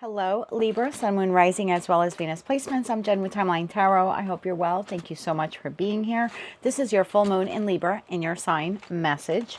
Hello, Libra, Sun, Moon, Rising, as well as Venus placements. I'm Jen with Timeline Tarot. I hope you're well. Thank you so much for being here. This is your full moon in Libra in your sign message.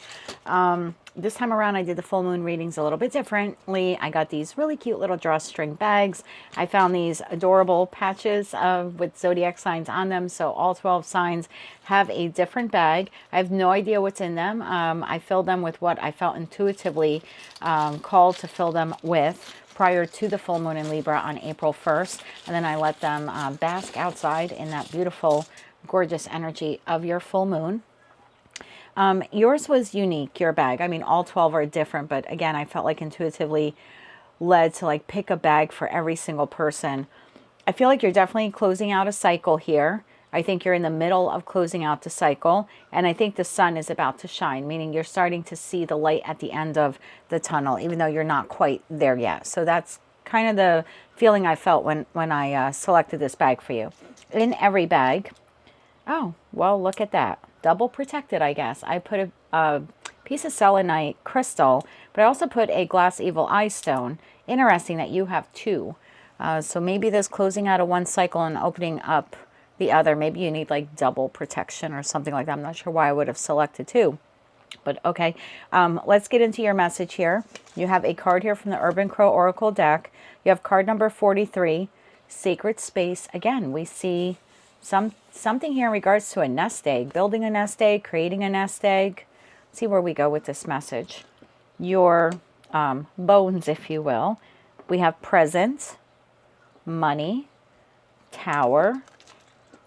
This time around, I did the full moon readings a little bit differently. I got these really cute little drawstring bags. I found these adorable patches with zodiac signs on them. So all 12 signs have a different bag. I have no idea what's in them. I filled them with what I felt intuitively called to fill them with prior to the full moon in Libra on April 1st. And then I let them bask outside in that beautiful, gorgeous energy of your full moon. Yours was unique, your bag. I mean, all 12 are different, but again, I felt like intuitively led to like pick a bag for every single person. I feel like you're definitely closing out a cycle here. I think you're in the middle of closing out the cycle, and I think the sun is about to shine, meaning you're starting to see the light at the end of the tunnel, even though you're not quite there yet. So that's kind of the feeling I felt when I selected this bag for you. In every bag, oh, well, look at that. Double protected, I guess. I put a piece of selenite crystal, but I also put a glass evil eye stone. Interesting that you have two. So maybe this closing out of one cycle and opening up the other. Maybe you need like double protection or something like that. I'm not sure why I would have selected two. But okay, let's get into your message here. You have a card here from the Urban Crow Oracle deck. You have card number 43, Sacred Space. Again, we see something here in regards to a nest egg, building a nest egg, creating a nest egg. Let's see where we go with this message. Your bones, if you will. We have present, money, tower,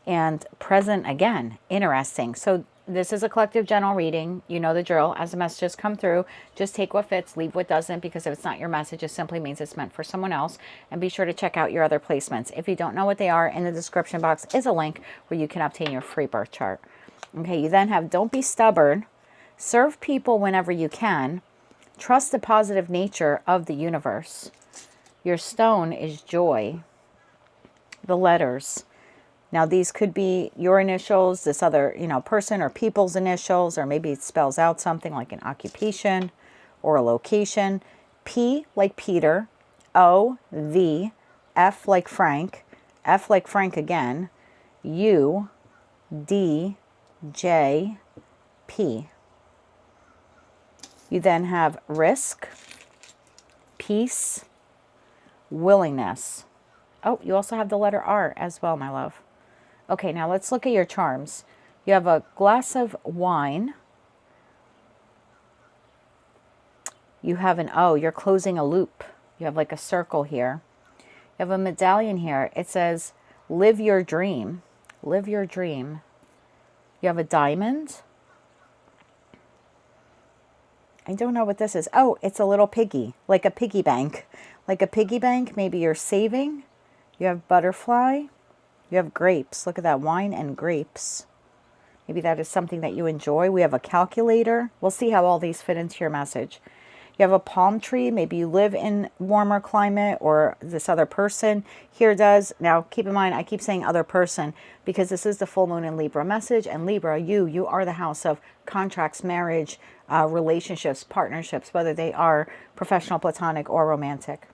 and present again. Interesting. So this is a collective general reading. You know the drill. As the messages come through, just take what fits, leave what doesn't, because if it's not your message, it simply means it's meant for someone else. And be sure to check out your other placements. If you don't know what they are, in the description box is a link where you can obtain your free birth chart. Okay, you then have don't be stubborn, serve people whenever you can, trust the positive nature of the universe. Your stone is joy. The letters. Now, these could be your initials, this other, person or people's initials, or maybe it spells out something like an occupation or a location. P like Peter, O, V, F like Frank again, U, D, J, P. You then have risk, peace, willingness. Oh, you also have the letter R as well, my love. Okay, now let's look at your charms. You have a glass of wine. You have an O, you're closing a loop. You have like a circle here. You have a medallion here. It says, live your dream. Live your dream. You have a diamond. I don't know what this is. Oh, it's a little piggy, like a piggy bank. Like a piggy bank, maybe you're saving. You have butterfly. You have grapes. Look at that, wine and grapes. Maybe that is something that you enjoy. We have a calculator. We'll see how all these fit into your message. You have a palm tree. Maybe you live in warmer climate, or this other person here does. Now, keep in mind, I keep saying other person because this is the full moon in Libra message. And Libra, you are the house of contracts, marriage, relationships, partnerships, whether they are professional, platonic, or romantic.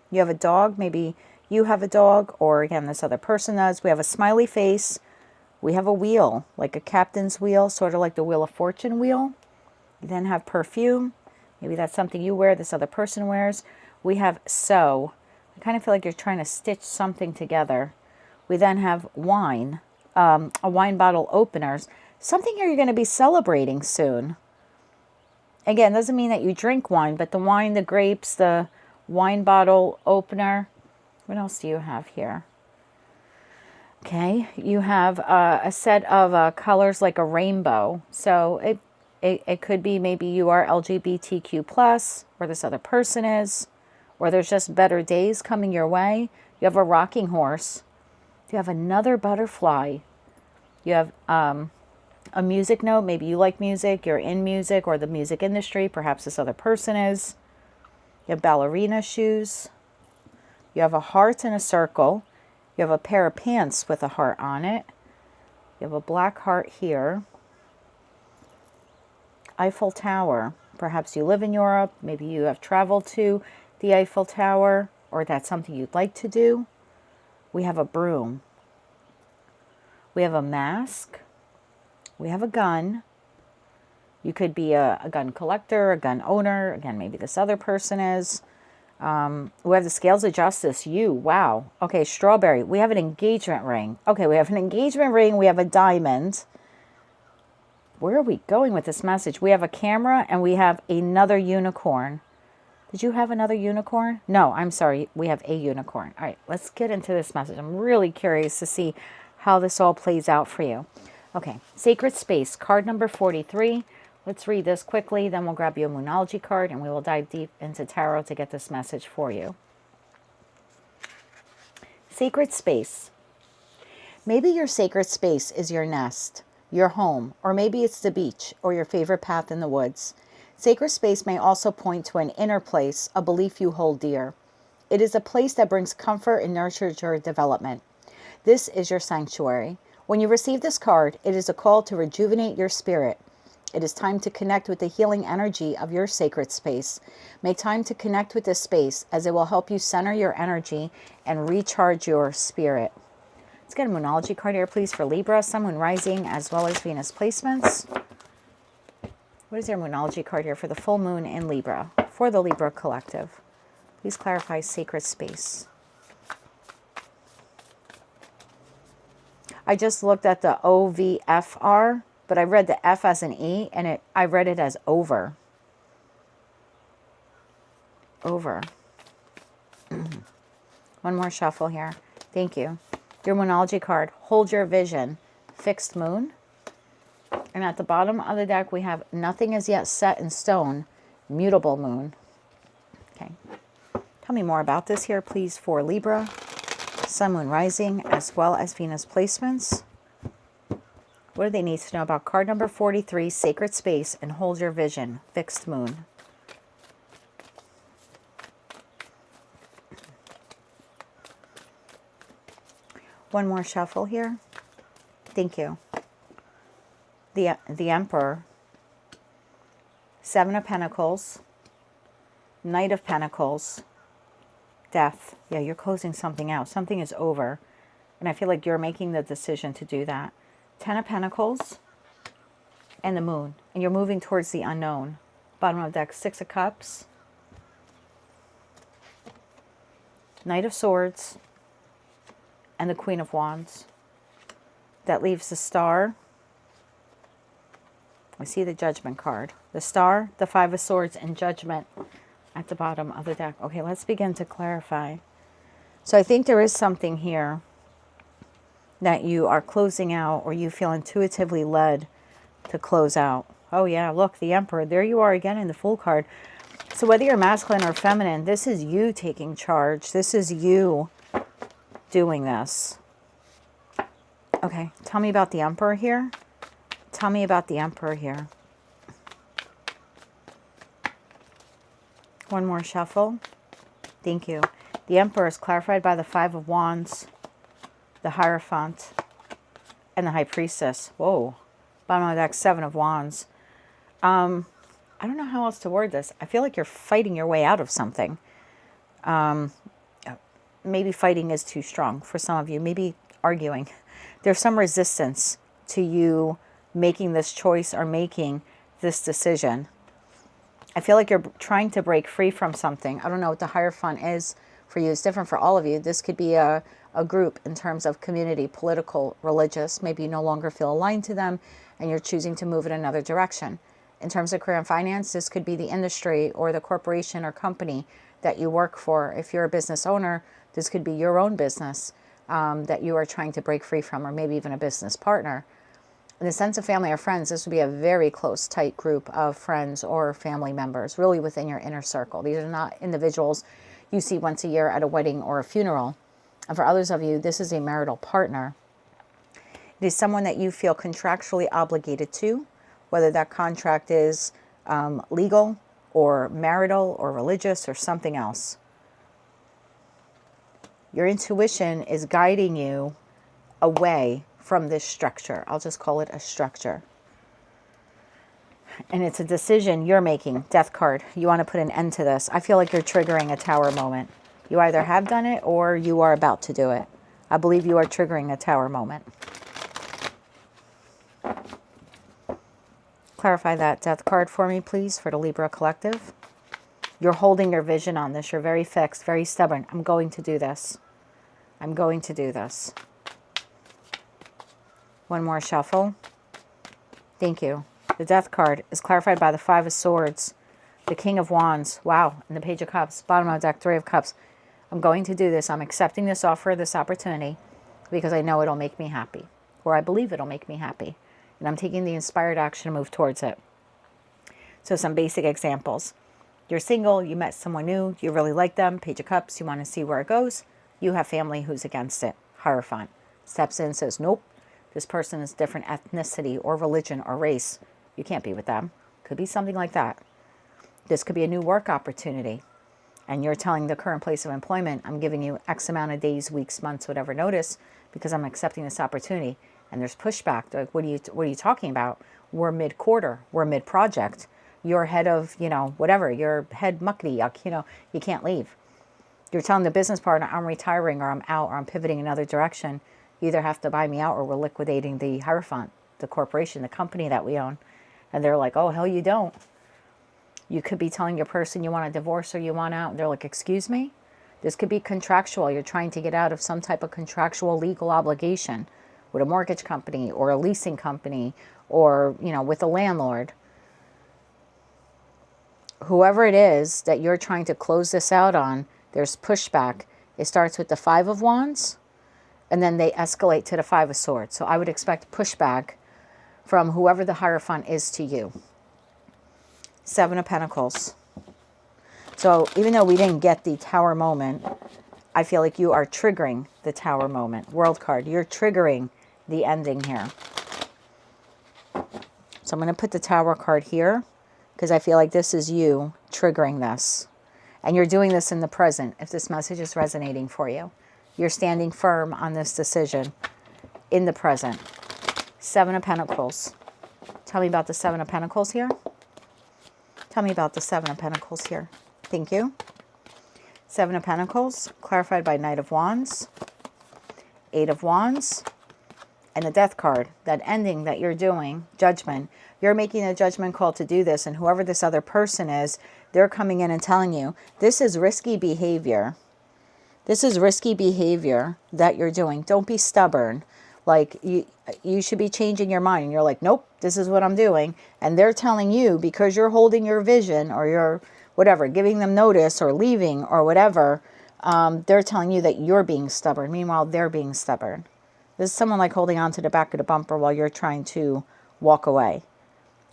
You have a dog. Maybe you have a dog, or again, this other person does. We have a smiley face. We have a wheel, like a captain's wheel, sort of like the Wheel of Fortune wheel. You then have perfume. Maybe that's something you wear, this other person wears. We have sew. I kind of feel like you're trying to stitch something together. We then have wine, a wine bottle openers. Something here you're going to be celebrating soon. Again, doesn't mean that you drink wine, but the wine, the grapes, the wine bottle opener. What else do you have here? Okay, you have a set of colors like a rainbow. So it could be maybe you are LGBTQ plus, or this other person is, or there's just better days coming your way. You have a rocking horse. You have another butterfly. You have a music note. Maybe you like music, you're in music, or the music industry. Perhaps this other person is. You have ballerina shoes. You have a heart and a circle. You have a pair of pants with a heart on it. You have a black heart here. Eiffel Tower. Perhaps you live in Europe. Maybe you have traveled to the Eiffel Tower. or that's something you'd like to do. We have a broom. We have a mask. We have a gun. You could be a gun collector, a gun owner. Again, maybe this other person is. We have the scales of justice. You, wow. Okay, strawberry. We have an engagement ring. Okay, we have an engagement ring. We have a diamond. Where are we going with this message? We have a camera and we have another unicorn. Did you have another unicorn? No, I'm sorry. We have a unicorn. All right, let's get into this message. I'm really curious to see how this all plays out for you. Okay, Sacred Space, card number 43. Let's read this quickly, then we'll grab you a Moonology card and we will dive deep into tarot to get this message for you. Sacred Space. Maybe your sacred space is your nest, your home, or maybe it's the beach or your favorite path in the woods. Sacred space may also point to an inner place, a belief you hold dear. It is a place that brings comfort and nurtures your development. This is your sanctuary. When you receive this card, it is a call to rejuvenate your spirit. It is time to connect with the healing energy of your sacred space. Make time to connect with this space as it will help you center your energy and recharge your spirit. Let's get a Moonology card here, please, for Libra, Sun, Moon, Rising, as well as Venus placements. What is your Moonology card here for the full moon in Libra, for the Libra collective? Please clarify sacred space. I just looked at the OVFR, but I read the F as an E, and I read it as over. Over. One more shuffle here. Thank you. Your Moonology card, hold your vision, fixed moon. And at the bottom of the deck, we have nothing is yet set in stone, mutable moon. Okay. Tell me more about this here, please, for Libra, Sun, Moon, Rising, as well as Venus placements. What do they need to know about card number 43, Sacred Space, and hold your vision, fixed moon? One more shuffle here. Thank you. The Emperor, Seven of Pentacles, Knight of Pentacles, Death. Yeah, you're closing something out. Something is over. And I feel like you're making the decision to do that. Ten of Pentacles and the Moon. And you're moving towards the unknown. Bottom of the deck, Six of Cups, Knight of Swords, and the Queen of Wands. That leaves the Star. I see the Judgment card. The Star, the Five of Swords, and Judgment at the bottom of the deck. Okay, let's begin to clarify. So I think there is something here that you are closing out, or you feel intuitively led to close out. Oh yeah, look, the Emperor. There you are again in the Fool card. So whether you're masculine or feminine, this is you taking charge. This is you doing this. Okay, tell me about the Emperor here. Tell me about the Emperor here. One more shuffle. Thank you. The Emperor is clarified by the Five of Wands, the Hierophant, and the High Priestess. Whoa. Bottom of the deck, Seven of Wands. I don't know how else to word this. I feel like you're fighting your way out of something. Maybe fighting is too strong for some of you. Maybe arguing. There's some resistance to you making this choice or making this decision. I feel like you're trying to break free from something. I don't know what the Hierophant is for you. It's different for all of you. This could be a group in terms of community, political, religious. Maybe you no longer feel aligned to them and you're choosing to move in another direction. In terms of career and finance, this could be the industry or the corporation or company that you work for. If you're a business owner, this could be your own business that you are trying to break free from, or maybe even a business partner. In the sense of family or friends, this would be a very close, tight group of friends or family members, really within your inner circle. These are not individuals you see once a year at a wedding or a funeral. And for others of you, this is a marital partner. It is someone that you feel contractually obligated to, whether that contract is legal or marital or religious or something else. Your intuition is guiding you away from this structure. I'll just call it a structure. And it's a decision you're making. Death card. You want to put an end to this. I feel like you're triggering a Tower moment. You either have done it or you are about to do it. I believe you are triggering a Tower moment. Clarify that Death card for me, please, for the Libra collective. You're holding your vision on this. You're very fixed, very stubborn. I'm going to do this. I'm going to do this. One more shuffle. Thank you. The Death card is clarified by the Five of Swords, the King of Wands. Wow. And the Page of Cups. Bottom of the deck, Three of Cups. I'm going to do this. I'm accepting this offer, this opportunity, because I know it'll make me happy. Or I believe it'll make me happy. And I'm taking the inspired action to move towards it. So some basic examples. You're single, you met someone new, you really like them, Page of Cups, you want to see where it goes. You have family who's against it. Hierophant steps in and says, nope, this person is different ethnicity or religion or race. You can't be with them. Could be something like that. This could be a new work opportunity. And you're telling the current place of employment, I'm giving you X amount of days, weeks, months, whatever notice, because I'm accepting this opportunity. And there's pushback. They're like, what are you talking about? We're mid-quarter. We're mid-project. You're head of, whatever. You're head muckety yuck. You can't leave. You're telling the business partner, I'm retiring or I'm out or I'm pivoting another direction. You either have to buy me out or we're liquidating the Hierophant, the corporation, the company that we own. And they're like, oh, hell you don't. You could be telling your person you want a divorce or you want out. And they're like, excuse me? This could be contractual. You're trying to get out of some type of contractual legal obligation with a mortgage company or a leasing company or, with a landlord. Whoever it is that you're trying to close this out on, there's pushback. It starts with the Five of Wands and then they escalate to the Five of Swords. So I would expect pushback from whoever the Hierophant is to you. Seven of Pentacles. So even though we didn't get the Tower moment, I feel like you are triggering the Tower moment. World card, you're triggering the ending here. So I'm going to put the Tower card here because I feel like this is you triggering this. And you're doing this in the present if this message is resonating for you. You're standing firm on this decision in the present. Seven of Pentacles. Tell me about the Seven of Pentacles here. Tell me about the Seven of Pentacles here. Thank you. Seven of Pentacles, clarified by Knight of Wands, Eight of Wands, and the Death card. That ending that you're doing, judgment. You're making a judgment call to do this, and whoever this other person is, they're coming in and telling you, this is risky behavior. This is risky behavior that you're doing. Don't be stubborn. Like, you should be changing your mind. And you're like, nope, this is what I'm doing. And they're telling you, because you're holding your vision or you're whatever, giving them notice or leaving or whatever, they're telling you that you're being stubborn. Meanwhile, they're being stubborn. This is someone like holding on to the back of the bumper while you're trying to walk away.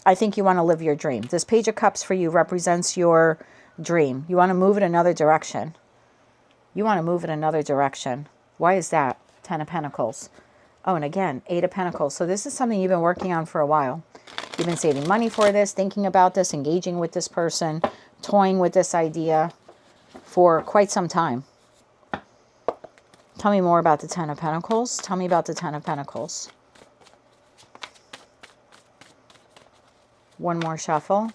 I think you want to live your dream. This Page of Cups for you represents your dream. You want to move in another direction. You want to move in another direction. Why is that? Ten of Pentacles. Oh, and again, Eight of Pentacles. So this is something you've been working on for a while. You've been saving money for this, thinking about this, engaging with this person, toying with this idea for quite some time. Tell me more about the Ten of Pentacles. Tell me about the Ten of Pentacles. One more shuffle.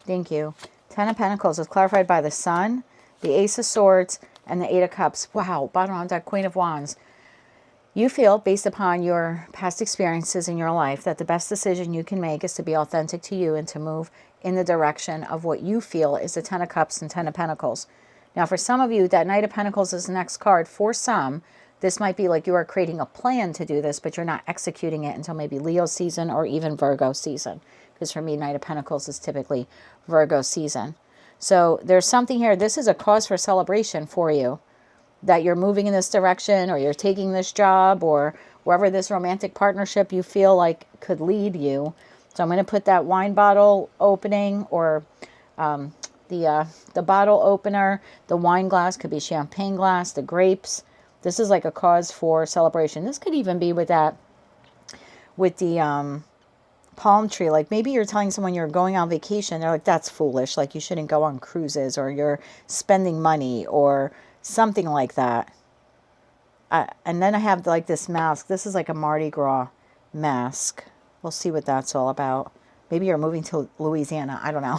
Thank you. Ten of Pentacles is clarified by the Sun, the Ace of Swords, and the Eight of Cups. Wow, bottom of that, Queen of Wands. You feel, based upon your past experiences in your life, that the best decision you can make is to be authentic to you and to move in the direction of what you feel is the Ten of Cups and Ten of Pentacles. Now, for some of you, that Knight of Pentacles is the next card. For some, this might be like you are creating a plan to do this, but you're not executing it until maybe Leo season or even Virgo season. Because for me, Knight of Pentacles is typically Virgo season. So there's something here. This is a cause for celebration for you, that you're moving in this direction or you're taking this job or wherever this romantic partnership you feel like could lead you. So I'm going to put that wine bottle opening or the bottle opener, the wine glass, could be champagne glass, the grapes. This is like a cause for celebration. This could even be with that, with the palm tree. Like maybe you're telling someone you're going on vacation. They're like, that's foolish. Like you shouldn't go on cruises, or you're spending money or something like that. And then I have like this mask. This is like a Mardi Gras mask. We'll see what that's all about. Maybe you're moving to Louisiana. I don't know.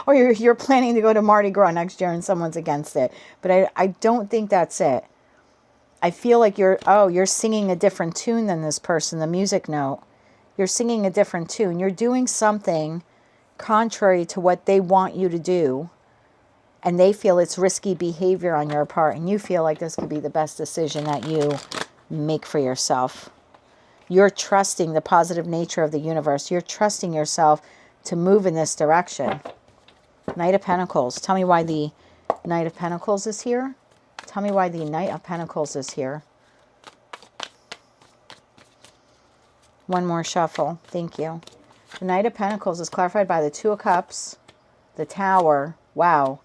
Or you're planning to go to Mardi Gras next year and someone's against it. But I don't think that's it. I feel like you're singing a different tune than this person, the music note. You're singing a different tune. You're doing something contrary to what they want you to do. And they feel it's risky behavior on your part. And you feel like this could be the best decision that you make for yourself. You're trusting the positive nature of the universe. You're trusting yourself to move in this direction. Knight of Pentacles. Tell me why the Knight of Pentacles is here. Tell me why the Knight of Pentacles is here. One more shuffle. Thank you. The Knight of Pentacles is clarified by the Two of Cups, the Tower, wow,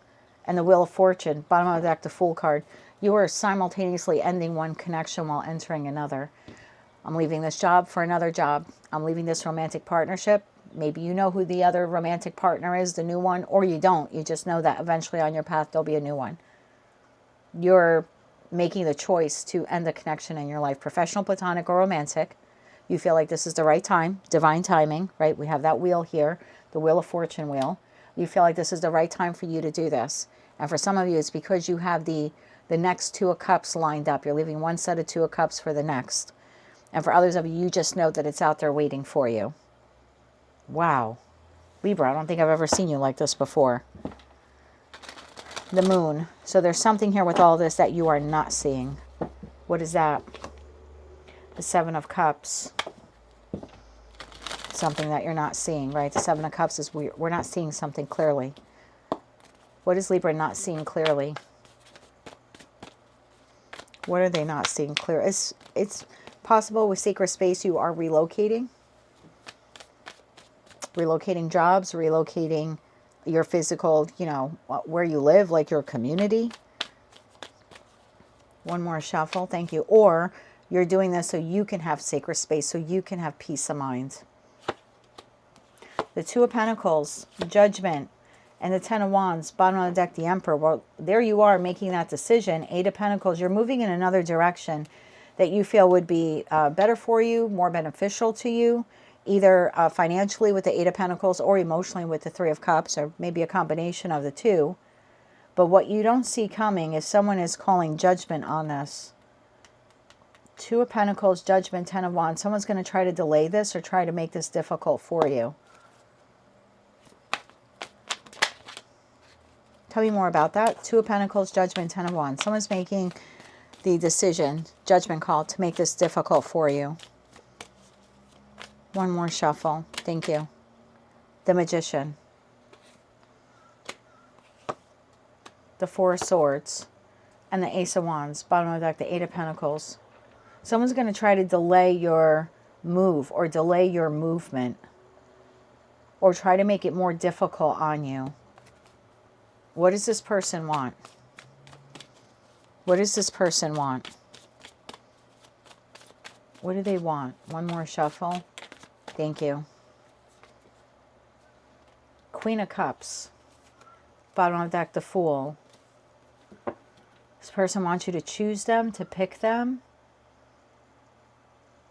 and the Wheel of Fortune. Bottom of the deck, the Fool card. You are simultaneously ending one connection while entering another. I'm leaving this job for another job. I'm leaving this romantic partnership. Maybe you know who the other romantic partner is, the new one, or you don't. You just know that eventually on your path there'll be a new one. You're making the choice to end the connection in your life, professional, platonic, or romantic. You feel like this is the right time, divine timing, right? We have that wheel here, the Wheel of Fortune wheel. You feel like this is the right time for you to do this. And for some of you, it's because you have the next Two of Cups lined up. You're leaving one set of Two of Cups for the next. And for others of you, you just know that it's out there waiting for you. Wow. Libra, I don't think I've ever seen you like this before. The Moon. So there's something here with all this that you are not seeing. What is that? The Seven of Cups. Something that you're not seeing, right? The Seven of Cups is we're not seeing something clearly. What is Libra not seeing clearly? What are they not seeing clear? It's possible with Sacred Space you are relocating. Relocating jobs, relocating your physical, you know, where you live, like your community. One more shuffle, thank you. Or you're doing this so you can have sacred space, so you can have peace of mind. The Two of Pentacles, Judgment, and the Ten of Wands, bottom of the deck, the Emperor. Well, there you are making that decision. Eight of Pentacles, you're moving in another direction that you feel would be better for you, more beneficial to you, either financially with the Eight of Pentacles or emotionally with the Three of Cups, or maybe a combination of the two. But what you don't see coming is someone is calling judgment on this. Two of Pentacles, Judgment, Ten of Wands. Someone's going to try to delay this or try to make this difficult for you. Tell me more about that. Two of Pentacles, Judgment, Ten of Wands. Someone's making the decision, judgment call, to make this difficult for you. One more shuffle. Thank you. The Magician. The Four of Swords. And the Ace of Wands. Bottom of the deck, the Eight of Pentacles. Someone's going to try to delay your move or delay your movement. Or try to make it more difficult on you. What does this person want? What does this person want? What do they want? One more shuffle. Thank you. Queen of Cups. Bottom of the deck, the Fool. This person wants you to choose them, to pick them,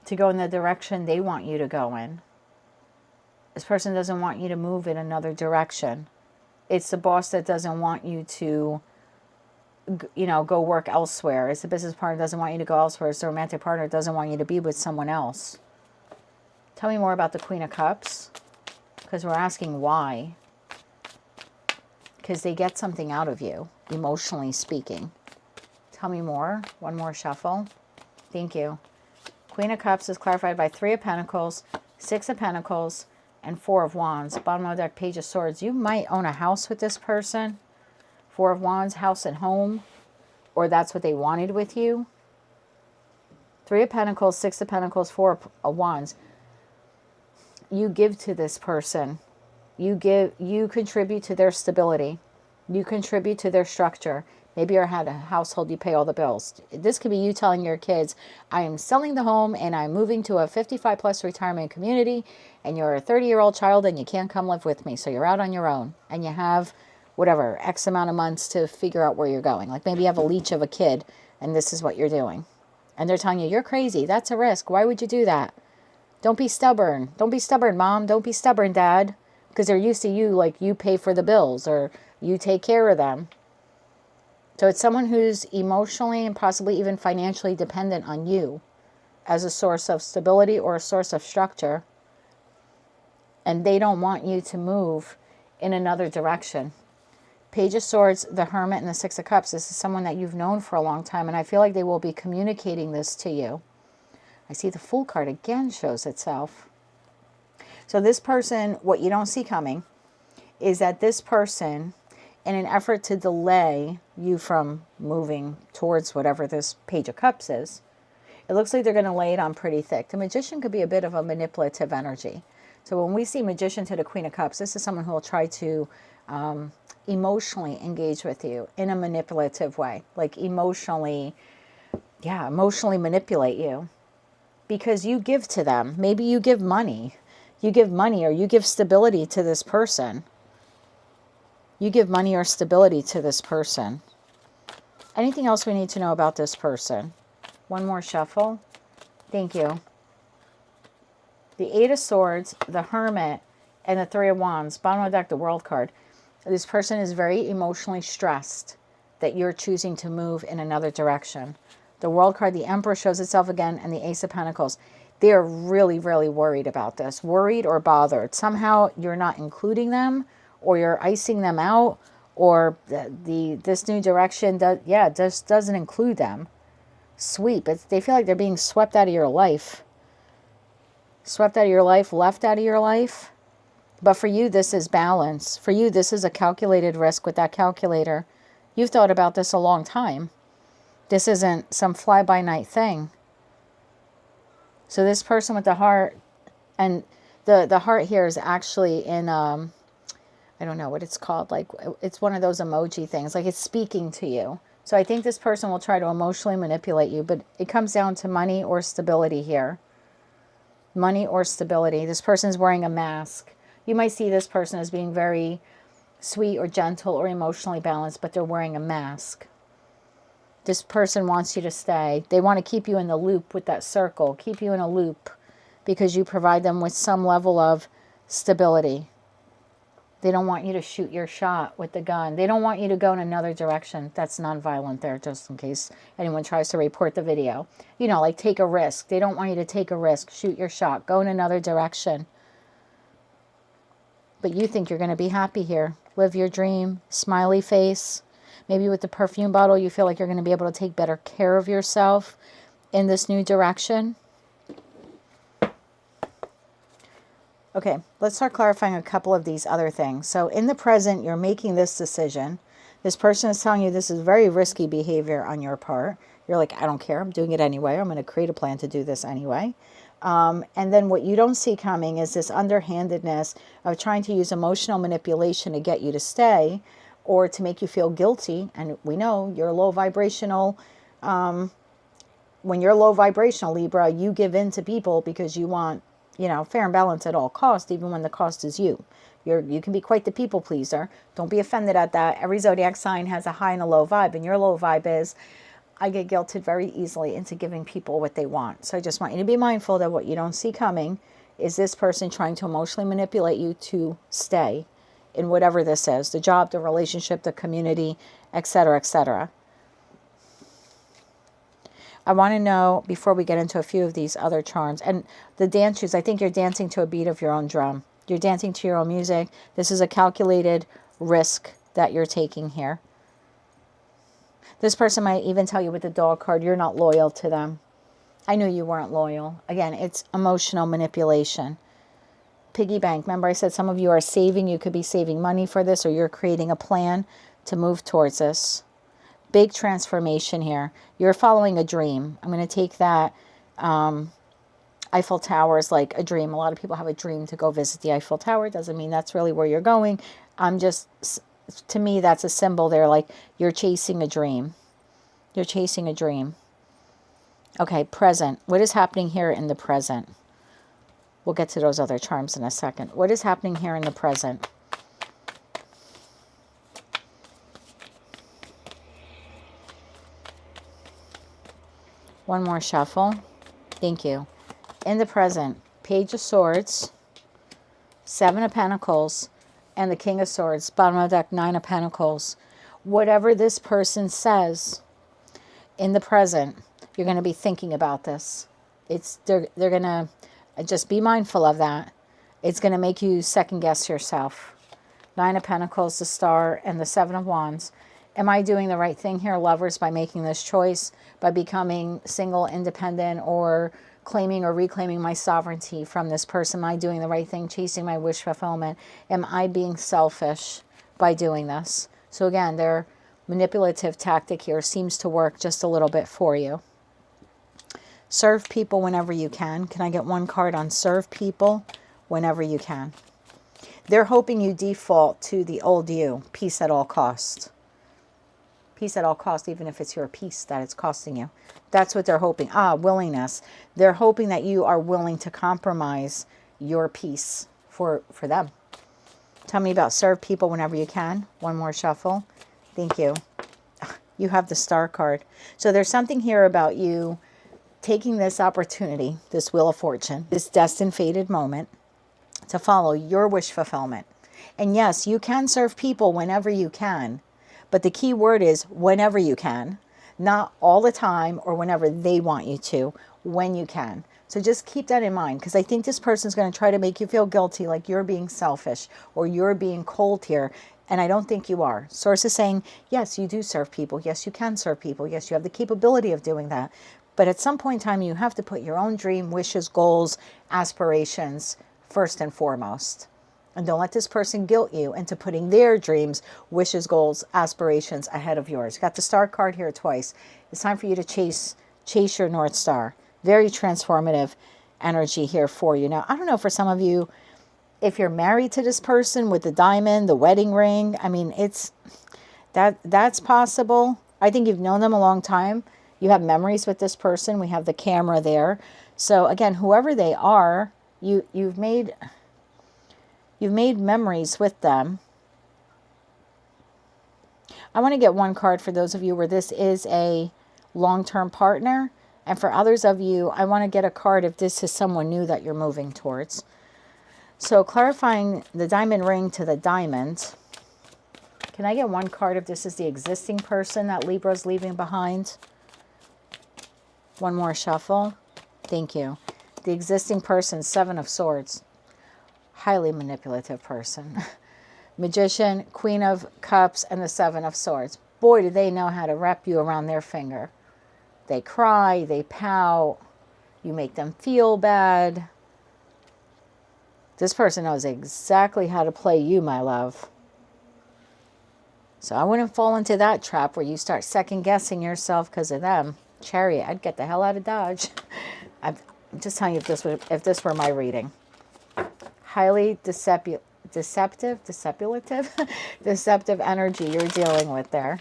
to go in the direction they want you to go in. This person doesn't want you to move in another direction. It's the boss that doesn't want you to, you know, go work elsewhere. It's the business partner that doesn't want you to go elsewhere. It's the romantic partner that doesn't want you to be with someone else. Tell me more about the Queen of Cups, because we're asking why. Because they get something out of you, emotionally speaking. Tell me more. One more shuffle. Thank you. Queen of Cups is clarified by Three of Pentacles, Six of Pentacles, and Four of Wands. Bottom of the deck, Page of Swords. You might own a house with this person. Four of Wands, house and home. Or that's what they wanted with you. Three of Pentacles, Six of Pentacles, Four of Wands. You give to this person. You contribute to their stability. You contribute to their structure. Maybe you're at a household, you pay all the bills. This could be you telling your kids, I am selling the home and I'm moving to a 55 plus retirement community, and you're a 30-year-old child and you can't come live with me. So you're out on your own and you have whatever, X amount of months to figure out where you're going. Like maybe you have a leech of a kid and this is what you're doing. And they're telling you, you're crazy. That's a risk. Why would you do that? Don't be stubborn. Don't be stubborn, mom. Don't be stubborn, dad. Because they're used to you, like you pay for the bills or you take care of them. So it's someone who's emotionally and possibly even financially dependent on you as a source of stability or a source of structure. And they don't want you to move in another direction. Page of Swords, the Hermit, and the Six of Cups. This is someone that you've known for a long time, and I feel like they will be communicating this to you. I see the Fool card again shows itself. So this person, what you don't see coming, is that this person, in an effort to delay you from moving towards whatever this Page of Cups is, it looks like they're going to lay it on pretty thick. The Magician could be a bit of a manipulative energy. So when we see Magician to the Queen of Cups, this is someone who will try to emotionally engage with you in a manipulative way. Like emotionally manipulate you. Because you give to them. Maybe you give money. You give money or you give stability to this person. You give money or stability to this person. Anything else we need to know about this person? One more shuffle. Thank you. The Eight of Swords, the Hermit, and the Three of Wands. Bottom of the deck, the World card. This person is very emotionally stressed that you're choosing to move in another direction. The World card, the Emperor, shows itself again, and the Ace of Pentacles. They are really, really worried about this. Worried or bothered. Somehow you're not including them, or you're icing them out, or this new direction just doesn't include them. Sweep. They feel like they're being swept out of your life. Swept out of your life, left out of your life. But for you, this is balance. For you, this is a calculated risk with that calculator. You've thought about this a long time. This isn't some fly-by-night thing. So this person with the heart, and the heart here is actually in, I don't know what it's called. Like, it's one of those emoji things. Like, it's speaking to you. So I think this person will try to emotionally manipulate you. But it comes down to money or stability here. Money or stability. This person's wearing a mask. You might see this person as being very sweet or gentle or emotionally balanced, but they're wearing a mask. This person wants you to stay. They want to keep you in the loop with that circle, keep you in a loop because you provide them with some level of stability. They don't want you to shoot your shot with the gun. They don't want you to go in another direction. That's nonviolent there, just in case anyone tries to report the video. You know, like take a risk. They don't want you to take a risk, shoot your shot, go in another direction. But you think you're going to be happy here. Live your dream, smiley face. Maybe with the perfume bottle, you feel like you're going to be able to take better care of yourself in this new direction. Okay, let's start clarifying a couple of these other things. So in the present, you're making this decision. This person is telling you this is very risky behavior on your part. You're like, I don't care. I'm doing it anyway. I'm going to create a plan to do this anyway. And then what you don't see coming is this underhandedness of trying to use emotional manipulation to get you to stay or to make you feel guilty. And we know you're low vibrational. When you're low vibrational, Libra, you give in to people because you want, you know, fair and balance at all costs, even when the cost is you. You can be quite the people pleaser. Don't be offended at that. Every zodiac sign has a high and a low vibe, and your low vibe is, I get guilted very easily into giving people what they want. So I just want you to be mindful that what you don't see coming is this person trying to emotionally manipulate you to stay in whatever this is, the job, the relationship, the community, etc., etc. I want to know, before we get into a few of these other charms, and the dance shoes, I think you're dancing to a beat of your own drum. You're dancing to your own music. This is a calculated risk that you're taking here. This person might even tell you with the dog card, you're not loyal to them. I knew you weren't loyal. Again, it's emotional manipulation. Piggy bank. Remember I said some of you are saving. You could be saving money for this, or you're creating a plan to move towards this. Big transformation here. You're following a dream. I'm going to take that Eiffel Tower is like a dream. A lot of people have a dream to go visit the Eiffel Tower. Doesn't mean that's really where you're going. To me, that's a symbol there, like you're chasing a dream. You're chasing a dream. Okay, present. What is happening here in the present? We'll get to those other charms in a second. What is happening here in the present? One more shuffle. Thank you. In the present, Page of Swords, Seven of Pentacles, and the King of Swords. Bottom of the deck, Nine of Pentacles. Whatever this person says in the present, you're going to be thinking about this. They're going to just be mindful of that. It's going to make you second guess yourself. Nine of Pentacles, the Star, and the Seven of Wands. Am I doing the right thing here, lovers, by making this choice, by becoming single, independent, or claiming or reclaiming my sovereignty from this person? Am I doing the right thing, chasing my wish fulfillment? Am I being selfish by doing this? So again, their manipulative tactic here seems to work just a little bit for you. Serve people whenever you can. Can I get one card on serve people whenever you can? They're hoping you default to the old you, peace at all cost. Peace at all cost, even if it's your peace that it's costing you. That's what they're hoping. Willingness. They're hoping that you are willing to compromise your peace for them. Tell me about serve people whenever you can. One more shuffle. Thank you. You have the Star card. So there's something here about you taking this opportunity, this Wheel of Fortune, this destined fated moment to follow your wish fulfillment. And yes, you can serve people whenever you can, but the key word is whenever you can, not all the time or whenever they want you to, when you can. So just keep that in mind, because I think this person's going to try to make you feel guilty, like you're being selfish or you're being cold here. And I don't think you are. Source is saying, yes, you do serve people. Yes, you can serve people. Yes, you have the capability of doing that. But at some point in time, you have to put your own dream, wishes, goals, aspirations first and foremost. And don't let this person guilt you into putting their dreams, wishes, goals, aspirations ahead of yours. You got the Star card here twice. It's time for you to chase your North Star. Very transformative energy here for you. Now, I don't know for some of you, if you're married to this person with the diamond, the wedding ring, I mean, that's possible. I think you've known them a long time. You have memories with this person. We have the camera there. So again, whoever they are, you've made memories with them. I want to get one card for those of you where this is a long-term partner. And for others of you, I want to get a card if this is someone new that you're moving towards. So clarifying the diamond ring to the diamond. Can I get one card if this is the existing person that Libra's leaving behind? One more shuffle. Thank you. The existing person, Seven of Swords. Highly manipulative person. Magician, Queen of Cups, and the Seven of Swords. Boy, do they know how to wrap you around their finger. They cry, they pout, you make them feel bad. This person knows exactly how to play you, my love. So I wouldn't fall into that trap where you start second guessing yourself because of them. Chariot, I'd get the hell out of Dodge. I'm just telling you if this were my reading. Highly deceptive energy you're dealing with there.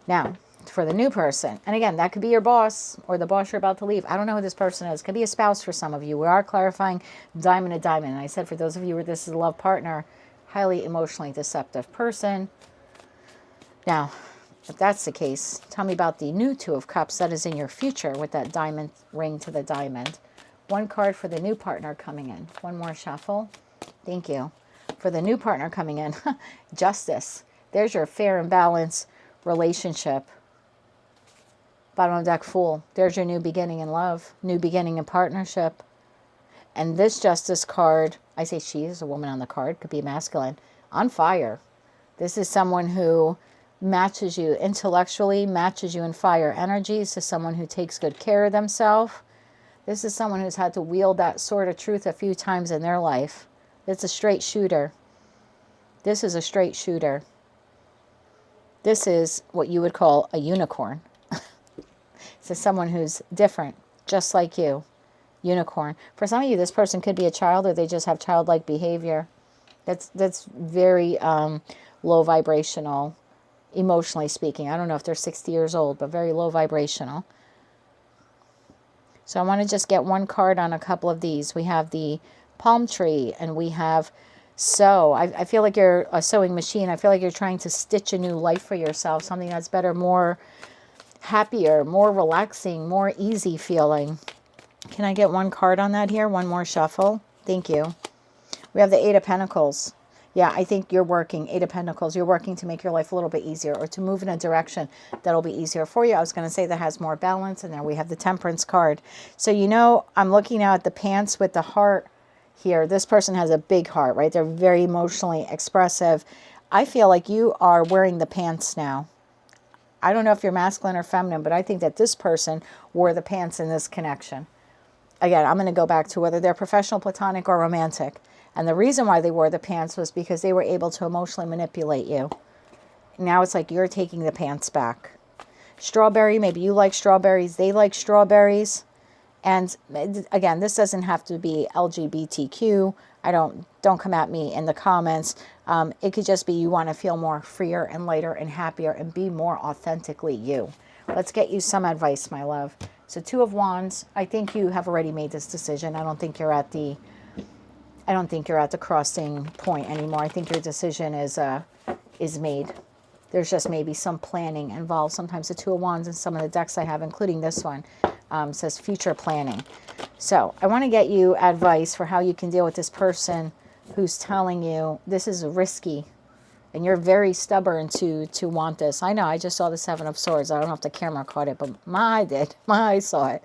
Now, for the new person, and again, that could be your boss or the boss you're about to leave. I don't know who this person is. Could be a spouse for some of you. We are clarifying diamond to diamond. And I said for those of you where this is a love partner, highly emotionally deceptive person. Now, if that's the case, tell me about the new Two of Cups that is in your future with that diamond ring to the diamond. One card for the new partner coming in. One more shuffle. Thank you. For the new partner coming in, Justice. There's your fair and balanced relationship. Bottom of the deck, Fool. There's your new beginning in love, new beginning in partnership. And this Justice card, I say she is a woman on the card, could be masculine, on fire. This is someone who matches you intellectually, matches you in fire energies. This is someone who takes good care of themselves. This is someone who's had to wield that sword of truth a few times in their life. It's a straight shooter. This is a straight shooter. This is what you would call a unicorn. This is someone who's different, just like you. Unicorn. For some of you, this person could be a child or they just have childlike behavior. That's very low vibrational, emotionally speaking. I don't know if they're 60 years old, but very low vibrational. So I want to just get one card on a couple of these. We have the palm tree and we have sew. I feel like you're a sewing machine. I feel like you're trying to stitch a new life for yourself, something that's better, more happier, more relaxing, more easy feeling. Can I get one card on that here? One more shuffle. Thank you. We have the Eight of Pentacles. Yeah, I think you're working, Eight of Pentacles, you're working to make your life a little bit easier or to move in a direction that'll be easier for you. I was going to say that has more balance, and then we have the Temperance card. So, you know, I'm looking now at the pants with the heart here. This person has a big heart, right? They're very emotionally expressive. I feel like you are wearing the pants now. I don't know if you're masculine or feminine, but I think that this person wore the pants in this connection. Again, I'm going to go back to whether they're professional, platonic, or romantic. And the reason why they wore the pants was because they were able to emotionally manipulate you. Now it's like you're taking the pants back. Strawberry, maybe you like strawberries, they like strawberries. And again, this doesn't have to be LGBTQ. Don't come at me in the comments. It could just be you want to feel more freer and lighter and happier and be more authentically you. Let's get you some advice, my love. So Two of Wands, I think you have already made this decision. I don't think you're at the crossing point anymore. I think your decision is made. There's just maybe some planning involved. Sometimes the Two of Wands in some of the decks I have, including this one, says future planning. So I want to get you advice for how you can deal with this person who's telling you this is risky and you're very stubborn to want this. I know, I just saw the Seven of Swords. I don't know if the camera caught it, but my eye did. My eye saw it.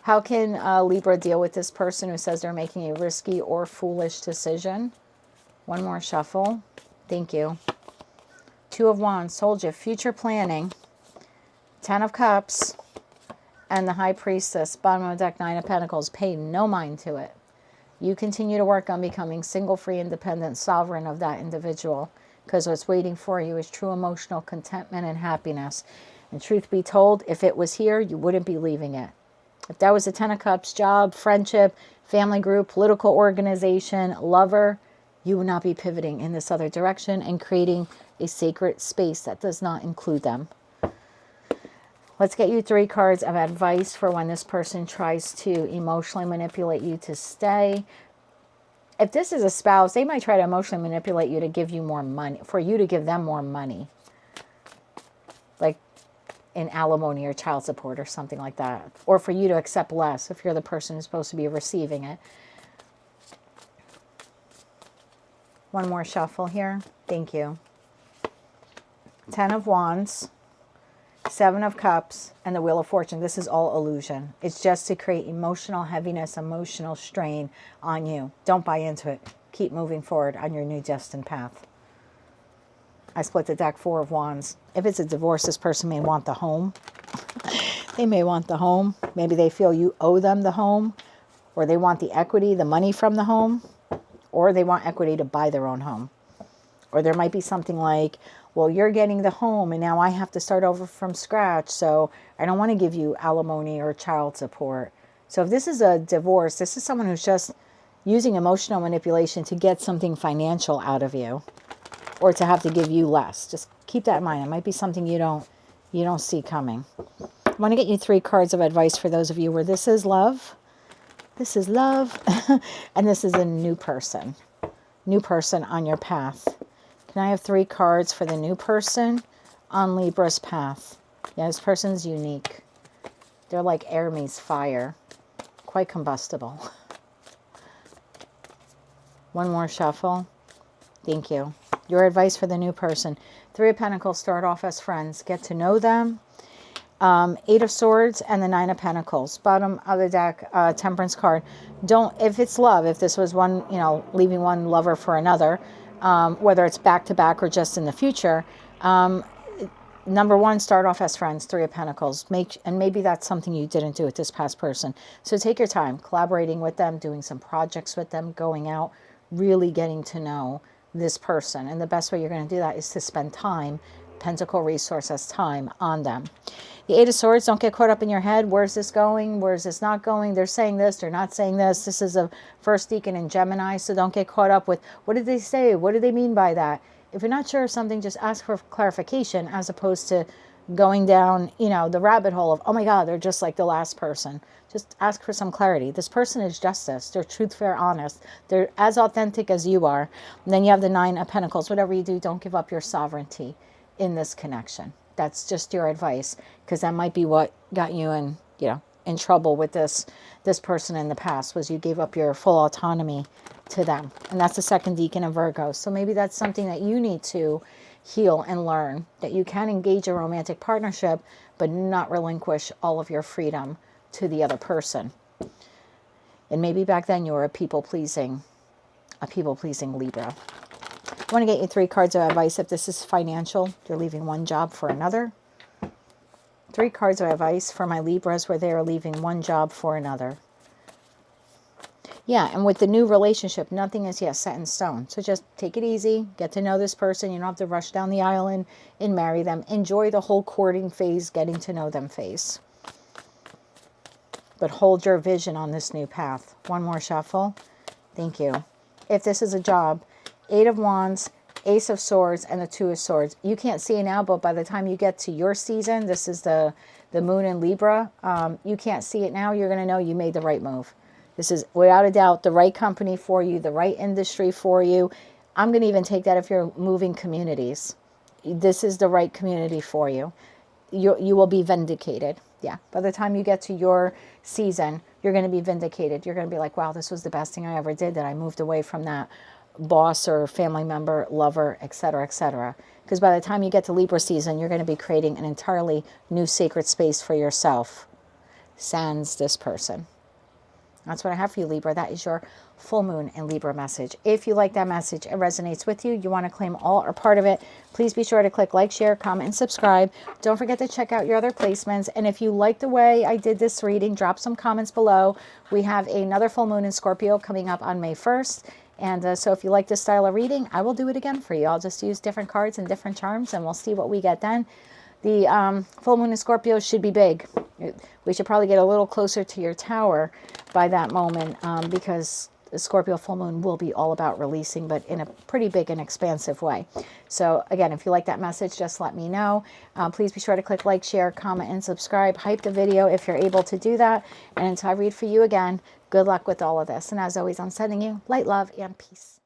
How can Libra deal with this person who says they're making a risky or foolish decision? One more shuffle. Thank you. Two of Wands, told you, future planning. Ten of Cups. And the High Priestess, bottom of the deck, Nine of Pentacles. Pay no mind to it. You continue to work on becoming single, free, independent, sovereign of that individual. Because what's waiting for you is true emotional contentment and happiness. And truth be told, if it was here, you wouldn't be leaving it. If that was a Ten of Cups, job, friendship, family group, political organization, lover, you would not be pivoting in this other direction and creating a sacred space that does not include them. Let's get you 3 cards of advice for when this person tries to emotionally manipulate you to stay. If this is a spouse, they might try to emotionally manipulate you to give you more money, for you to give them more money. Like in alimony or child support or something like that. Or for you to accept less if you're the person who's supposed to be receiving it. One more shuffle here. Thank you. Ten of Wands. Seven of Cups and the Wheel of Fortune. This is all illusion. It's just to create emotional heaviness, emotional strain on you. Don't buy into it. Keep moving forward on your new destined path. I split the deck, Four of Wands. If it's a divorce, this person may want the home. They may want the home. Maybe they feel you owe them the home, or they want the equity, the money from the home, or they want equity to buy their own home. Or there might be something like, well, you're getting the home and now I have to start over from scratch, so I don't want to give you alimony or child support. So if this is a divorce, this is someone who's just using emotional manipulation to get something financial out of you or to have to give you less. Just keep that in mind. It might be something you don't see coming. I want to get you 3 cards of advice for those of you where this is love. This is love. And this is a new person. New person on your path. Can I have 3 cards for the new person on Libra's path? Yeah, this person's unique. They're like air meets fire. Quite combustible. One more shuffle. Thank you. Your advice for the new person. 3 of Pentacles, start off as friends. Get to know them. 8 of Swords and the 9 of Pentacles. Bottom of the deck, Temperance card. If it's love, if this was one, leaving one lover for another, whether it's back to back or just in the future, number 1, start off as friends, 3 of Pentacles. And maybe that's something you didn't do with this past person. So take your time, collaborating with them, doing some projects with them, going out, really getting to know this person. And the best way you're going to do that is to spend time, Pentacle resource as time, on them. The 8 of Swords, don't get caught up in your head. Where's this going? Where's this not going? They're saying this, they're not saying this. This is a first decan in Gemini, so don't get caught up with, what did they say? What do they mean by that? If you're not sure of something, just ask for clarification as opposed to going down, the rabbit hole of, oh my God, they're just like the last person. Just ask for some clarity. This person is justice. They're truth, fair, honest. They're as authentic as you are. And then you have the 9 of Pentacles. Whatever you do, don't give up your sovereignty in this connection. That's just your advice, because that might be what got you in trouble with this person in the past, was you gave up your full autonomy to them. And that's the second deacon of Virgo. So maybe that's something that you need to heal and learn, that you can engage a romantic partnership, but not relinquish all of your freedom to the other person. And maybe back then you were a people-pleasing Libra. I want to get you 3 cards of advice. If this is financial, you're leaving one job for another. 3 cards of advice for my Libras where they are leaving one job for another. Yeah, and with the new relationship, nothing is yet set in stone. So just take it easy. Get to know this person. You don't have to rush down the aisle and marry them. Enjoy the whole courting phase, getting to know them phase. But hold your vision on this new path. One more shuffle. Thank you. If this is a job, 8 of Wands, Ace of Swords, and the 2 of Swords. You can't see it now, but by the time you get to your season, this is the moon in Libra. You can't see it now. You're going to know you made the right move. This is, without a doubt, the right company for you, the right industry for you. I'm going to even take that if you're moving communities. This is the right community for you. You will be vindicated. Yeah, by the time you get to your season, you're going to be vindicated. You're going to be like, wow, this was the best thing I ever did, that I moved away from that boss or family member, lover, etc., etc. Because by the time you get to Libra season, you're going to be creating an entirely new sacred space for yourself. Sans this person. That's what I have for you, Libra. That is your full moon in Libra message. If you like that message, it resonates with you, you want to claim all or part of it, please be sure to click like, share, comment, and subscribe. Don't forget to check out your other placements. And if you like the way I did this reading, drop some comments below. We have another full moon in Scorpio coming up on May 1st. And so if you like this style of reading, I will do it again for you. I'll just use different cards and different charms, and we'll see what we get then. The full moon in Scorpio should be big. We should probably get a little closer to your tower by that moment, because the Scorpio full moon will be all about releasing, but in a pretty big and expansive way. So again, if you like that message, just let me know. Please be sure to click like, share, comment, and subscribe. Hype the video if you're able to do that. And until I read for you again, good luck with all of this. And as always, I'm sending you light, love, and peace.